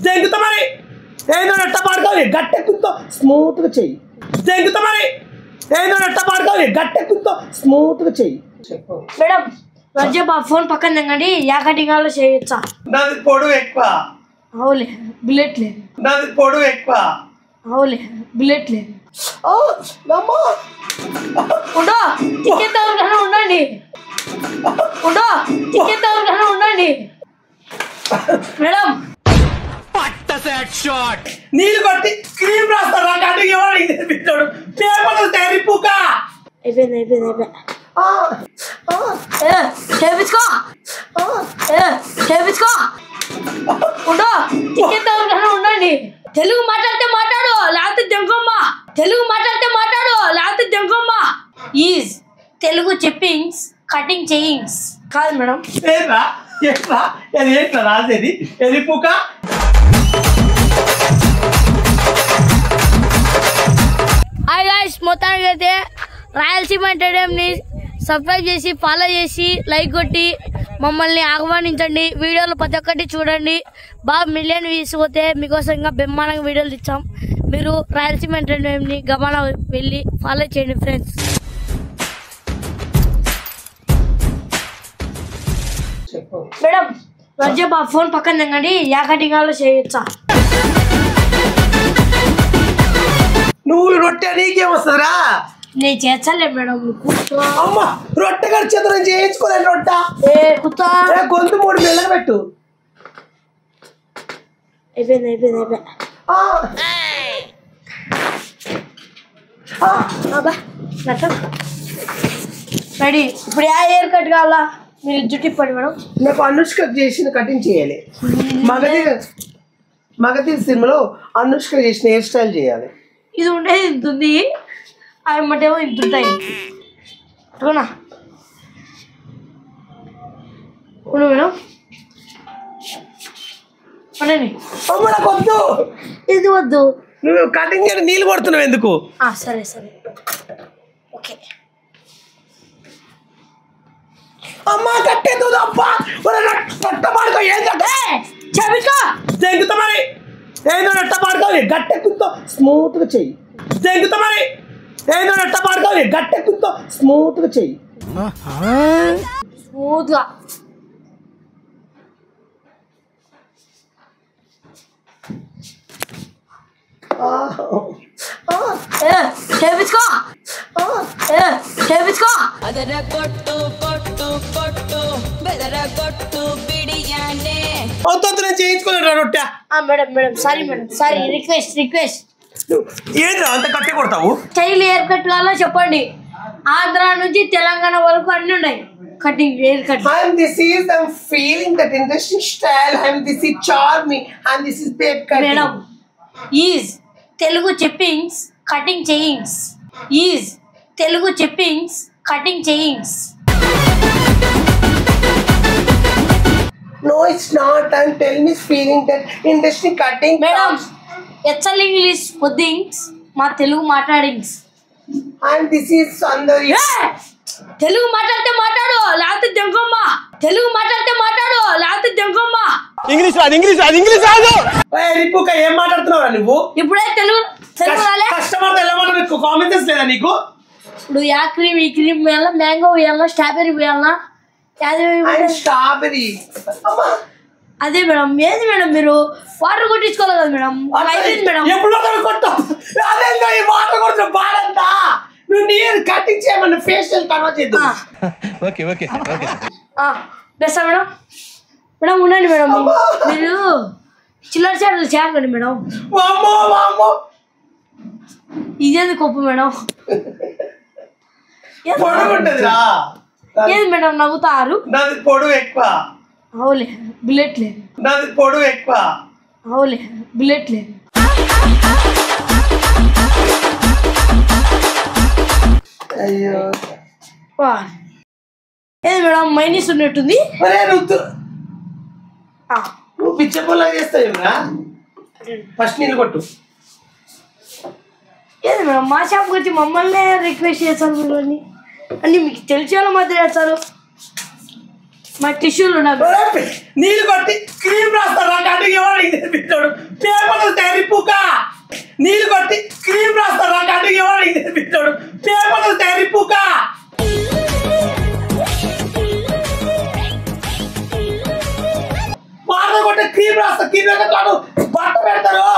జంగుతా మరి ఏదో నెట్ట పాడుకోవాలి గట్టెక్కుతో స్మూత్గా చెయ్యి. జంగుతా మరి ఏదో నెట్ట పాడుకోవాలి గట్టెక్కుతో స్మూత్గా చెయ్యి. మేడం రజ్జబ్ ఆ ఫోన్ పక్కన తెంగండి యా కటింగ్ లో చేయొచ్చా? నాది పొడవు ఎక్కువ. అవులే బుల్లెట్ లేదు. నాది పొడవు ఎక్కువ. అవులే బుల్లెట్ లేదు. ఉండో టికెట్ ఎవరికైనా ఉండండి. ఉండో టికెట్ ఎవరికైనా ఉండండి. మేడం నీళ్ళు కొట్టి క్రీమ్ రాస్తారా కటింగ్ ఎవరు పెట్టాడు పేపర్ తెరిపుకా అయిపోయింది అయిపోయింది అయిపోయింది. చేపించుకో చేపించుకో. ఉండో టికెట్ ఎవరికైనా ఉండండి. తెలుగు మాట్లాడితే మాట్లాడు లేకపోతే దెంగమ్మ. తెలుగు మాట్లాడితే మాట్లాడు లేకపోతే దెంగమ్మ. ఈజ్ తెలుగు చెప్పింగ్స్ కటింగ్ చేయింగ్స్ కాదు మేడం. ఏంట్రా ఎట్లా అది ఏంట్రా రాసేది ఎరిపుకా? హాయ్ గాయ్స్, మొత్తానికి అయితే రాయలసీమ ఎంటర్టైన్మెంట్ని సబ్స్క్రైబ్ చేసి ఫాలో చేసి లైక్ కొట్టి మమ్మల్ని ఆహ్వానించండి. వీడియోలు ప్రతి ఒక్కటి చూడండి. బాగా మిలియన్ వ్యూస్ పోతే మీకోసం ఇంకా బ్రహ్మాండంగా వీడియోలు ఇచ్చాం. మీరు రాయలసీమ ఎంటర్టైన్మెంట్ని గమనం వెళ్ళి ఫాలో చేయండి ఫ్రెండ్స్. మేడం రజ్జబ్ ఆ ఫోన్ పక్కన తెంగండి యా కటింగ్ లో చేయొచ్చా? నువ్వు రొట్టె నీకేం వస్తుందిరా? నేను చేర్చాలే మేడం. అమ్మ రొట్టె గారి చేత నేను చేయించుకోలేను రొట్టె. గొంతు 3 మెల్లగా పెట్టు. అయిపోయింది అయిపోయింది అయిపోయింది. రెడీ. ఇప్పుడు ఏ హెయిర్ కట్ కావాలా? మీరు జుట్టు ఇప్పండి మేడం. నాకు అనుష్క చేసిన కటింగ్ చేయాలి. మగధీర్ సినిమాలో అనుష్క చేసిన హెయిర్ స్టైల్ చేయాలి. ఇది ఉండేది ఇంత ఉంది, అవి మటేమో ఇంత ఉంటాయి. అవునా ఉండు మేడం. పడండి. నాకు వద్దు, ఇది వద్దు. నువ్వు కటింగ్ చేయడం నీళ్ళు కొడుతున్నావు ఎందుకు? సరే సరే ఓకే. అమ్మా కట్టేదు అబ్బా రొట్ట పాడుకో. ఏం చెప్పుకో. జంగుతా మరి ఏదో నెట్ట పాడుకోవాలి గట్టెక్కుతో స్మూత్గా చెయ్యి. జంగుతా మరి ఏదో నెట్ట పాడుకోవాలి గట్టెక్కుతో స్మూత్గా చెయ్యి. స్మూత్గా. చేపించుకో చేపించుకో. నేను చేయించుకోలేడు రొట్టె. Madam madam sorry madam sorry. Request request. ఏంద్రా అంత కట్టి కొడతావు? స్టైల్ హెయిర్ కట్ కావాలో చెప్పండి. ఆంధ్ర నుంచి తెలంగాణ వరకు అన్ని ఉన్నాయి cutting hair cut. I'm feeling that interesting style. This is charming and this is babe cutting. Madam is Telugu చెప్పింగ్స్ కటింగ్ చేయింగ్స్. ఈజ్ తెలుగు చెప్పింగ్స్ కటింగ్ చేయింగ్స్. No, it's not. I'm telling me feeling that interesting cutting. Madam ఎచ్చల్ English పుడ్డింగ్స్ మా Telugu మాట్లాడింగ్స్. And this is Sandhya. Telugu మాట్లాడితే మాట్లాడు లేకపోతే దెంగమ్మ. తెలుగు మాట్లాడితే మాట్లాడు లేకపోతే దెంగమ్మ. ఇంగ్లీష్ రాదు. రిపుక ఏం మాట్లాడుతున్నావురా నువ్వు? ఇప్పుడే తెలుగు రాలే. కస్టమర్ తెల్లమని నీకు కామన్ సెన్స్ లేదా నీకు? ఇప్పుడు యా క్రీమ్ ఈ క్రీమ్ వేయాలా, మ్యాంగో వేయాలా, స్ట్రాబెర్రీ వేయాలా? స్ట్రాబెర్రీ. అదే మేడం. ఏది మేడం మీరు వాటర్ కొట్టించుకోవాలి కదా మేడం. అయిపోయింది మేడం. ఎప్పుడు అదే వాటర్ కొడుతున్నా బాడంతా. నువ్వు నీరు కటింగ్ చేయమన్నా ఫేషియల్ తర్వాత చేద్దాం. ఓకే ఓకే ఓకే బెస్టా మేడం. మేడం ఉండండి మేడం. మీరు చిల్లర చాటలు చేయకండి మేడం. ఇదేది కొప్పు మేడం. ఏది మేడం నవ్వుతారు? నాది పొడవు ఎక్కువ. అవులే బుల్లెట్ లేదు. నాది పొడవు ఎక్కువ. అవులే బుల్లెట్ లేదు. అయ్యో ఏది మేడం మైనస్ ఉన్నట్టుంది. నువ్వు పిచ్చపోలా చేస్తావురా. ఫస్ట్ నీళ్ళు కొట్టు. ఏది మేడం మా షాప్కి వచ్చి మమ్మల్ని రిక్వెస్ట్ చేస్తారు మీరు అన్ని మీకు తెలిసేలా మధ్య చేస్తారు. మా టిష్యూలు ఉన్నాయి. నీళ్ళు కొట్టి క్రీమ్ రాస్తారా కటింగ్ ఎవరు నేర్పించాడు? పేపర్ తయారీపుక నీళ్ళు కొట్టి క్రీమ్ రాస్తారా కటింగ్ ఎవరు నేర్పించాడు? పేపర్ తయారీపుక వాటర్ కొట్టి క్రీమ్ రాస్తా క్రీమ్ రాదు బట్ట పెడతారు.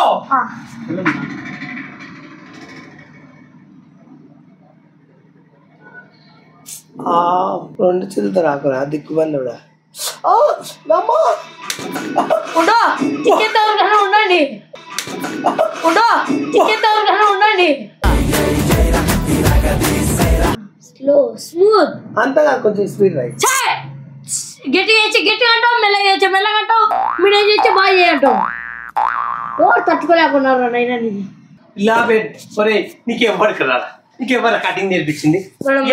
రెండు చిల్లుతో రాకురా దిక్కుబందుడా. ఉండండి ఉండండి. స్లో స్మూత్ అంతగా కొంచెం స్పీడ్ రైట్. గట్టిగా అంటావు, మెల్లగా అంటావు, మీడియం చేసి బాగా చేయంటావు. తట్టుకోలేకున్నారు నైనా నీది. ఇలా ఒరే నీకెవ్వరికి రారా? నీకెవరు కటింగ్ నేర్పించింది?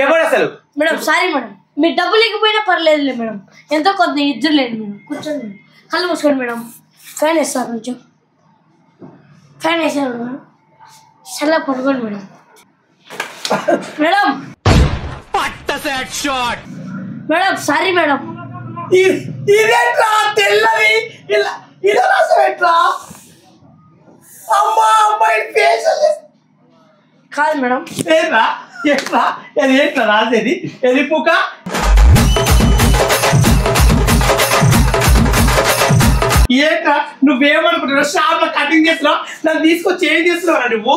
ఎవరు అసలు? మేడం సారీ మేడం, మీరు డబ్బులు లేకపోయినా పర్లేదులే మేడం, ఎంతో కొంత ఇద్దరు లేదు మేడం. కూర్చోండి మేడం, కళ్ళు మూసుకోండి మేడం. ఫ్యాన్ వేస్తారు కొంచెం, ఫ్యాన్ వేసారు మేడం. చల్ల పడుకోండి madam. Madam madam sorry madam. ఇదేట్రా తెల్లవి ఇలా ఇలా రాసా? అమ్మా అమ్మాయి ఫేషియల్ కాదు మేడం. ఏట్రా ఎట్లా అది ఎట్లా రాసేది? ఎరిపుక ఏట్రా నువ్వేమనుకుంటున్నావు? షాప్ లో కటింగ్ చేస్తున్నావు, నన్ను తీసుకొచ్చి ఏం చేస్తున్నావు నువ్వు?